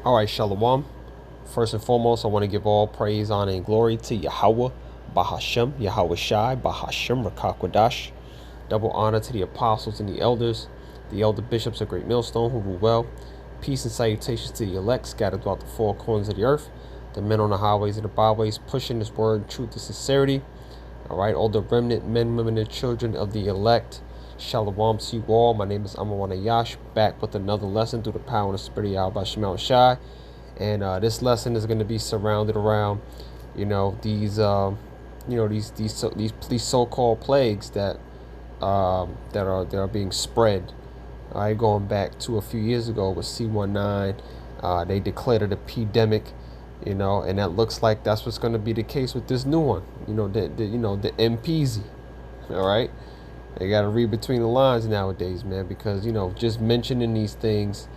All right, Shalom. First and foremost, I want to give all praise, honor, and glory to Yahawah, Bahashem, Yahawashi, Bahashem, Rakakwadash. Double honor to the apostles and the elders, the elder bishops of Great Millstone who rule well. Peace and salutations to the elect scattered throughout the four corners of the earth, the men on the highways and the byways, pushing this word, truth, and sincerity. All right, all the remnant men, women, and children of the elect. Shalom to you all. My name is Ahmawan Ahyash, back with another lesson through the power and the spirit of Yahawashi. And this lesson is going to be surrounded around, these so-called plagues that are being spread. All right, going back to a few years ago with C19, they declared it a pandemic, and that looks like that's what's going to be the case with this new one. The MPZ. All right. They got to read between the lines nowadays, man, because, just mentioning these things,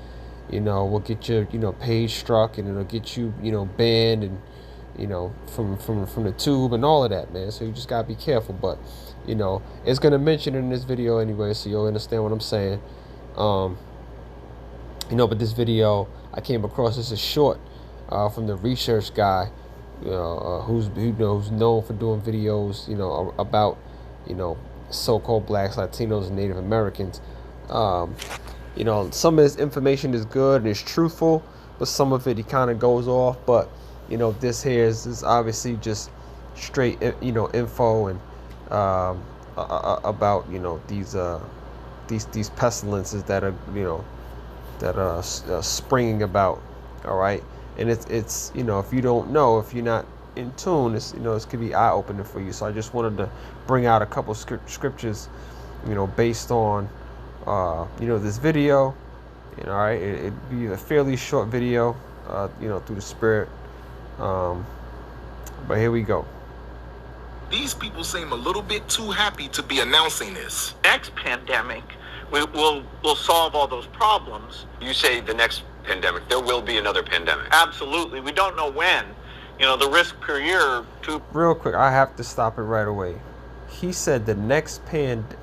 will get your, page struck, and it'll get you, banned and, from the tube and all of that, man. So you just got to be careful. But, it's going to mention it in this video anyway, so you'll understand what I'm saying. But this video, I came across this is short from the research guy, who's known for doing videos, about, so-called blacks, Latinos, and Native Americans. Some of this information is good and it's truthful, but some of it he kind of goes off. But this here is obviously just straight info and about these pestilences that are springing about. All right, and it's if you don't know, if you're not in tune, this could be eye-opening for you. So I just wanted to bring out a couple scriptures, based on this video. All right, it'd be a fairly short video, through the spirit. But here we go. These people seem a little bit too happy to be announcing this. Next pandemic, we'll solve all those problems. You say the next pandemic, there will be another pandemic. Absolutely. We don't know when. The risk per year to... Real quick, I have to stop it right away. He said the next pandemic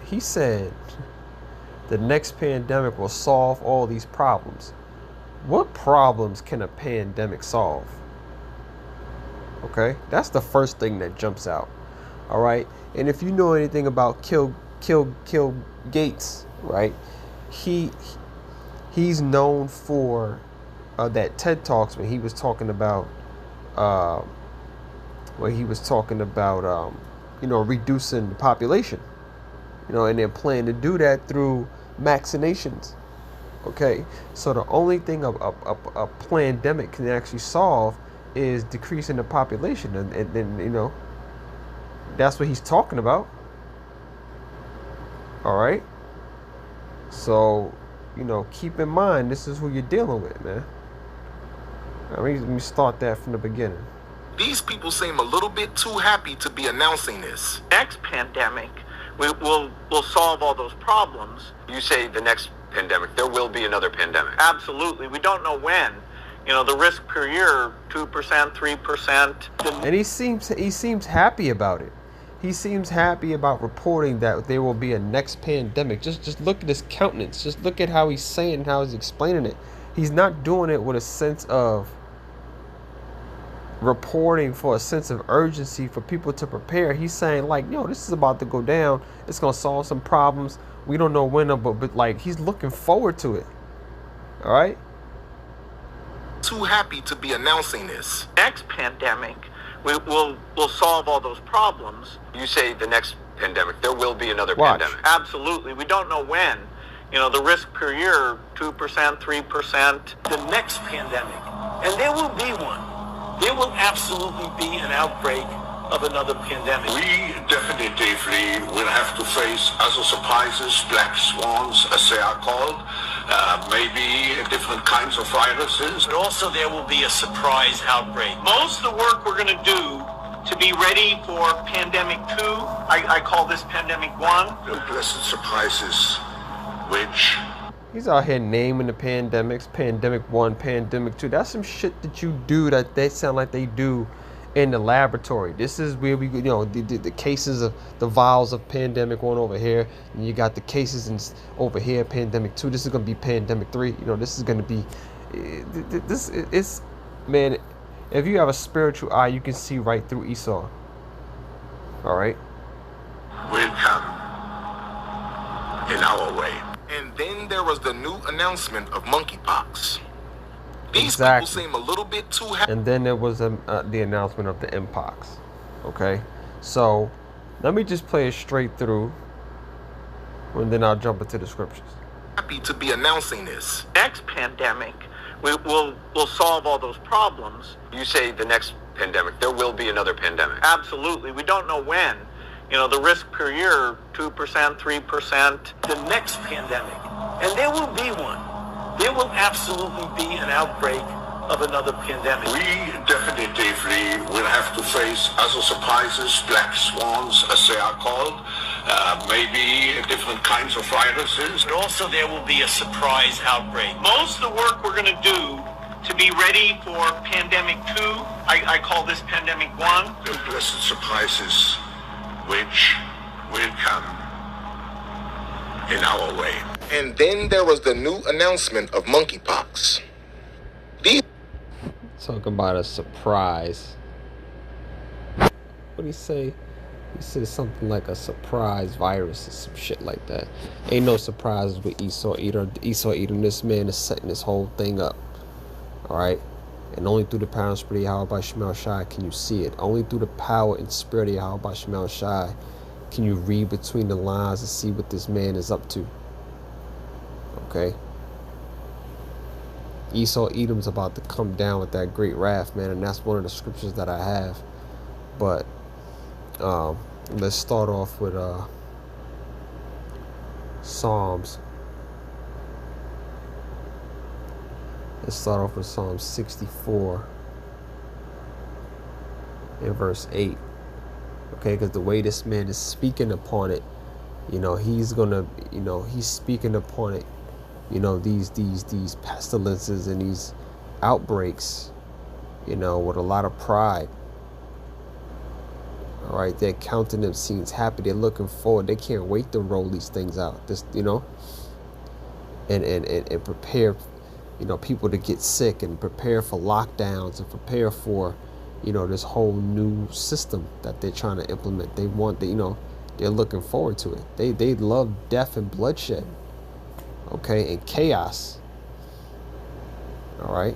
will solve all these problems. What problems can a pandemic solve? Okay, that's the first thing that jumps out. All right, and if you know anything about Kill Gates, right? He's known for that TED Talks when he was talking about reducing the population, and they're planning to do that through vaccinations. Okay, so the only thing a pandemic can actually solve is decreasing the population, and that's what he's talking about. All right, so keep in mind, this is who you're dealing with, man. Let me start that from the beginning. These people seem a little bit too happy to be announcing this. Next pandemic, we'll solve all those problems. You say the next pandemic, there will be another pandemic. Absolutely. We don't know when. The risk per year, 2%, 3%. And he seems happy about it. He seems happy about reporting that there will be a next pandemic. Just look at his countenance. Just look at how he's saying and how he's explaining it. He's not doing it with a sense of reporting for a sense of urgency for people to prepare. He's saying this is about to go down. It's going to solve some problems. We don't know when, but he's looking forward to it. All right. Too happy to be announcing this. Next pandemic, we'll solve all those problems. You say the next pandemic, there will be another Watch. pandemic. Absolutely. We don't know when. The risk per year, 2%, 3%. The next pandemic, and there will be one. There will absolutely be an outbreak of another pandemic. We definitively will have to face other surprises, black swans, as they are called, maybe different kinds of viruses. But also there will be a surprise outbreak. Most of the work we're going to do to be ready for pandemic 2, I call this pandemic 1. The pleasant surprises, which... He's out here naming the pandemics, pandemic 1, pandemic 2. That's some shit that you do that they sound like they do in the laboratory. This is where we, the cases of the vials of pandemic 1 over here, and you got the cases over here, pandemic 2. This is going to be pandemic 3. This is going to be This is, man. If you have a spiritual eye, you can see right through Esau. All right. Will come in our way. And then there was the new announcement of monkeypox. These Exactly. people seem a little bit too happy. And then there was the announcement of the mpox. Okay, so let me just play it straight through, and then I'll jump into the scriptures. Happy to be announcing this. Next pandemic, we'll solve all those problems. You say the next pandemic. There will be another pandemic. Absolutely. We don't know when. You know, the risk per year, 2%, 3%. The next pandemic, and there will be one. There will absolutely be an outbreak of another pandemic. We definitely will have to face other surprises, black swans, as they are called, maybe different kinds of viruses. But also there will be a surprise outbreak. Most of the work we're going to do to be ready for pandemic 2, I call this pandemic 1. The pleasant surprises which will come in our way. And then there was the new announcement of monkeypox. These Talking about a surprise. What did he say? He said something like a surprise virus or some shit like that. Ain't no surprises with Esau eating. This man is setting this whole thing up. All right. And only through the power and spirit of Yahweh Shai can you see it. Only through the power and spirit of Yahweh Shai can you read between the lines and see what this man is up to. Okay. Esau Edom's about to come down with that great wrath, man, and that's one of the scriptures that I have. But let's start off with Psalms. Let's start off with Psalm 64 in verse 8. Okay, because the way this man is speaking upon it, he's gonna, he's speaking upon it, these pestilences and these outbreaks, with a lot of pride. All right, their countenance seems happy. They're looking forward. They can't wait to roll these things out. This, and prepare, people to get sick, and prepare for lockdowns, and prepare for, this whole new system that they're trying to implement. They want, they're looking forward to it. They love death and bloodshed. Okay, and chaos. All right.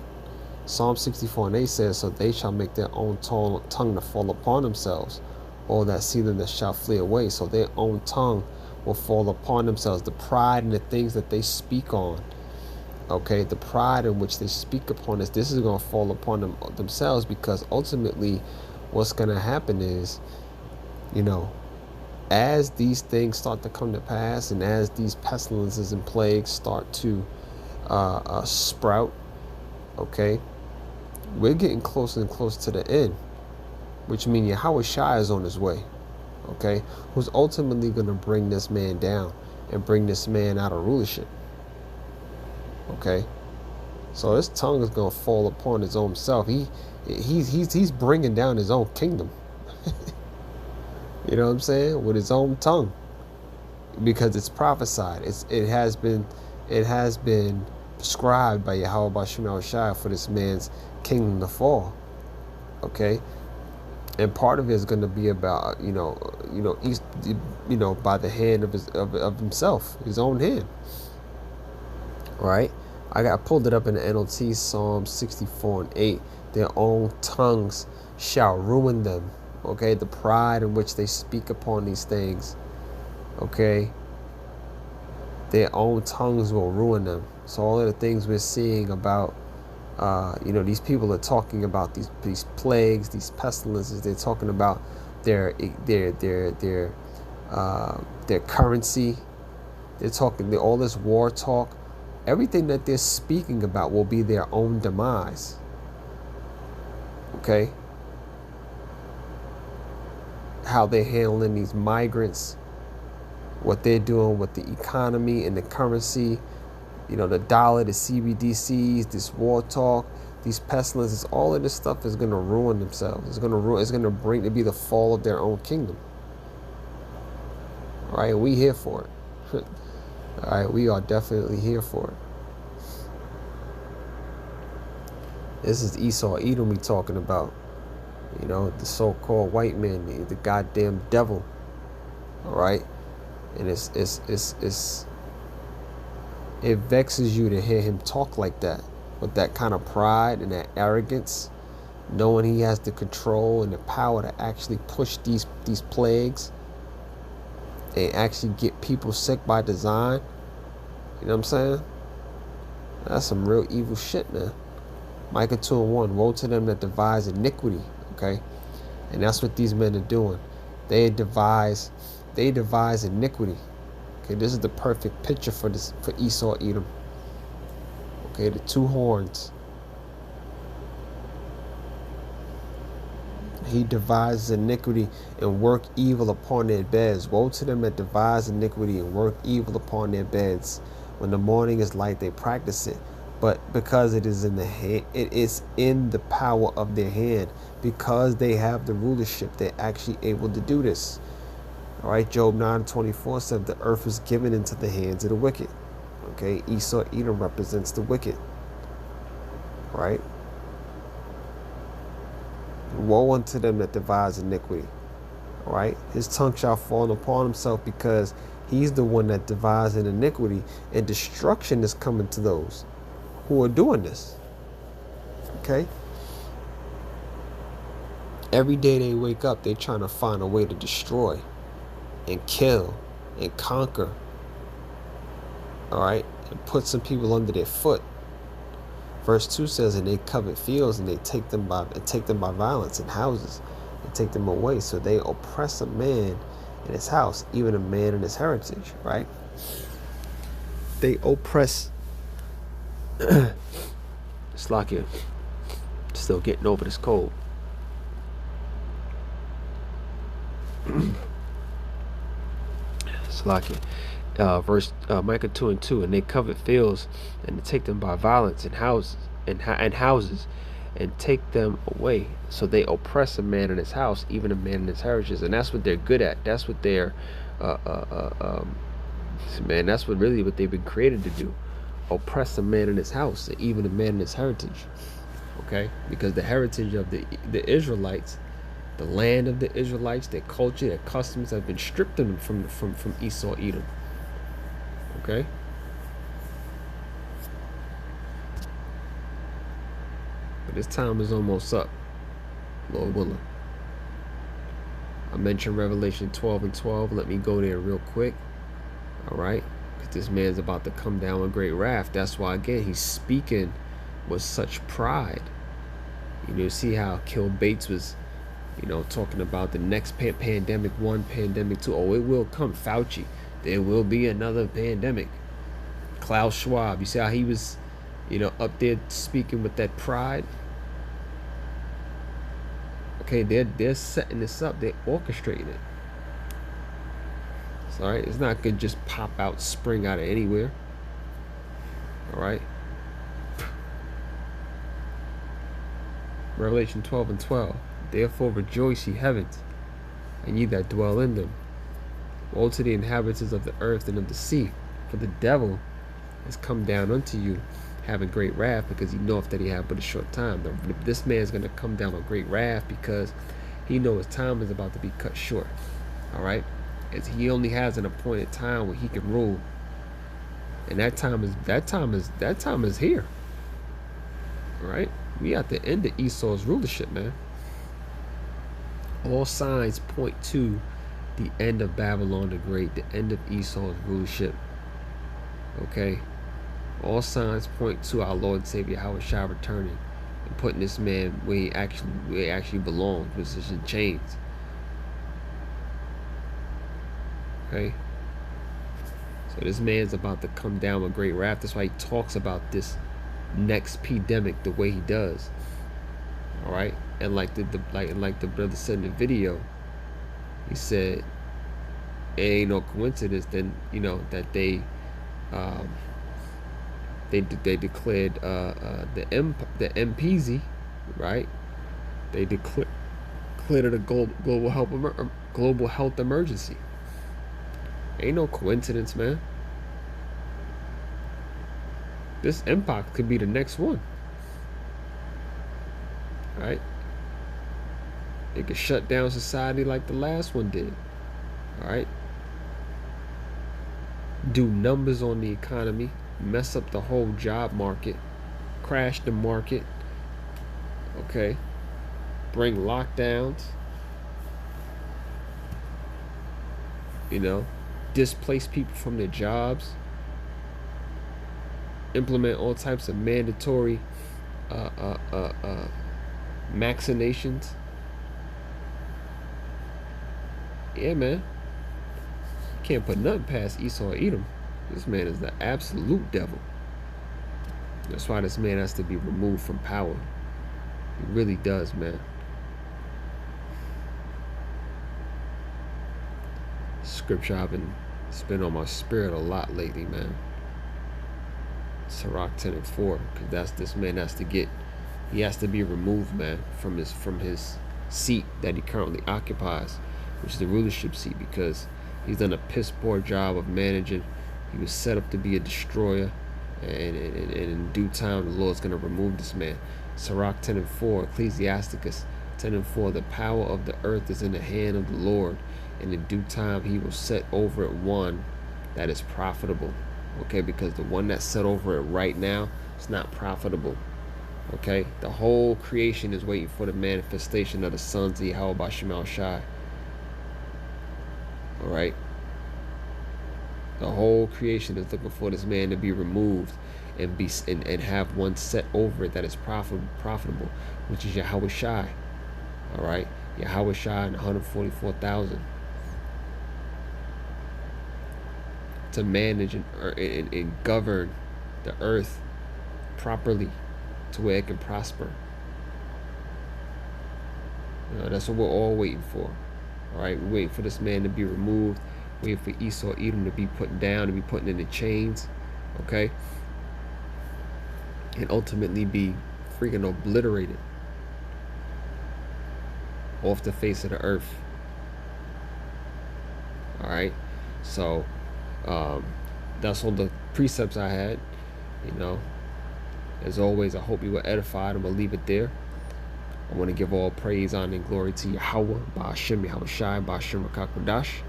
Psalm 64 and 8 says, so they shall make their own tongue to fall upon themselves. All that see them that shall flee away. So their own tongue will fall upon themselves. The pride in the things that they speak on. Okay, the pride in which they speak upon this is going to fall upon themselves, because ultimately what's going to happen is, as these things start to come to pass, and as these pestilences and plagues start to sprout, okay, we're getting closer and closer to the end, which means Yahawashi is on his way, okay, who's ultimately going to bring this man down and bring this man out of rulership. Okay, so his tongue is going to fall upon his own self. He's bringing down his own kingdom. You know what I'm saying? With his own tongue, because it's prophesied. It has been prescribed by Yahweh Shai for this man's kingdom to fall. Okay, and part of it is going to be about by the hand of himself, his own hand. Right, I pulled it up in the NLT, Psalm 64 and 8. Their own tongues shall ruin them. Okay, the pride in which they speak upon these things. Okay, their own tongues will ruin them. So all of the things we're seeing about, these people are talking about these plagues, these pestilences. They're talking about their currency. They're talking all this war talk. Everything that they're speaking about will be their own demise. Okay? How they're handling these migrants, what they're doing with the economy and the currency, the dollar, the CBDCs, this war talk, these pestilences, all of this stuff is going to ruin themselves. It's going to bring to be the fall of their own kingdom. All right, we here for it. All right, we are definitely here for it. This is Esau Edom we talking about. You know, the so-called white man, the goddamn devil. All right, and it vexes you to hear him talk like that, with that kind of pride and that arrogance, knowing he has the control and the power to actually push these plagues and actually get people sick by design. You know what I'm saying? That's some real evil shit, man. Micah 2:1, woe to them that devise iniquity. Okay, and that's what these men are doing. They devise iniquity. Okay, this is the perfect picture for Esau Edom. Okay, the two horns. He devises iniquity and work evil upon their beds. Woe to them that devise iniquity and work evil upon their beds. When the morning is light, they practice it. But because it is in the hand, it is in the power of their hand. Because they have the rulership, they're actually able to do this. All right, Job 9:24 said the earth is given into the hands of the wicked. Okay, Esau Edom represents the wicked. Right? Woe unto them that devise iniquity. All right, his tongue shall fall upon himself, because he's the one that devises iniquity, and destruction is coming to those who are doing this. Okay? Every day they wake up, they're trying to find a way to destroy and kill and conquer. All right? And put some people under their foot. Verse 2 says, and they covet fields, and they take them by violence, and houses, and take them away. So they oppress a man in his house, even a man in his heritage, right? They oppress. Slakia, still getting over this cold. Slakia. Micah 2:2, and they covet fields, and they take them by violence, and houses, and take them away. So they oppress a man in his house, even a man in his heritage, and that's what they're good at. That's what they're, man. That's what they've been created to do: oppress a man in his house, and even a man in his heritage. Okay, because the heritage of the Israelites, the land of the Israelites, their culture, their customs have been stripped of them from Esau Edom. Okay. But this time is almost up, Lord willing. I mentioned Revelation 12:12. Let me go there real quick. All right. Because this man's about to come down with great wrath. That's why, again, he's speaking with such pride. You know, see how Kill Bates was, you know, talking about the next pandemic 1, pandemic 2. Oh, it will come. Fauci. There will be another pandemic. Klaus Schwab, you see how he was, you know, up there speaking with that pride? Okay, they're setting this up. They're orchestrating it. It's all right. It's not going to just pop out, spring out of anywhere. All right. Revelation 12:12. Therefore rejoice, ye heavens, and ye that dwell in them. Woe to the inhabitants of the earth and of the sea, for the devil has come down unto you, having great wrath, because he knoweth that he hath but a short time. This man is going to come down with great wrath because he knows his time is about to be cut short. All right, as he only has an appointed time where he can rule, and that time is here. All right, we at the end of Esau's rulership, man. All signs point to the end of Babylon the Great, the end of Esau's rulership. Okay, all signs point to our Lord and Savior Yahawashi returning and putting this man where he actually belongs, which is in chains. Okay, so this man's about to come down with great wrath. That's why he talks about this next pandemic the way he does. All right, and like the brother said in the video, he said it ain't no coincidence then, you know, that they declared the MPZ, right? They declared it a global health emergency. Ain't no coincidence, man. This Mpox could be the next one. right? It could shut down society like the last one did. All right? Do numbers on the economy, mess up the whole job market, crash the market, okay? Bring lockdowns, you know, displace people from their jobs, implement all types of mandatory vaccinations. Yeah, man. Can't put nothing past Esau or Edom. This man is the absolute devil. That's why this man has to be removed from power. He really does, man. Scripture it's been on my spirit a lot lately, man. Sirach 10 and 4, because this man has to be removed, man, from his seat that he currently occupies, which is the rulership seat, because he's done a piss poor job of managing. He was set up to be a destroyer, and in due time the Lord's going to remove this man. Sirach 10 and 4, Ecclesiasticus 10 and 4, the power of the earth is in the hand of the Lord, and in due time he will set over it one that is profitable. Okay, because the one that's set over it right now is not profitable. Okay, the whole creation is waiting for the manifestation of the sons of Yahawashi. All right, the whole creation is looking for this man to be removed and have one set over it that is profitable, which is Yahawashi. All right, Yahawashi and 144,000 to manage and govern the earth properly to where it can prosper. You know, that's what we're all waiting for. All right, we're waiting for this man to be removed, waiting for Esau, Edom to be put down, to be put in the chains, okay, and ultimately be freaking obliterated off the face of the earth. All right, so that's all the precepts I had. You know, as always, I hope you were edified. I'm gonna leave it there. I want to give all praise, honor, and glory to Yahweh, Ba'ashem Yahawashi, Ba'ashem Rakakodash.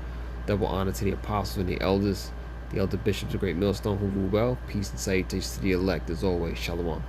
Double honor to the apostles and the elder bishops of Great Millstone who rule well. Peace and salutations to the elect, as always. Shalom.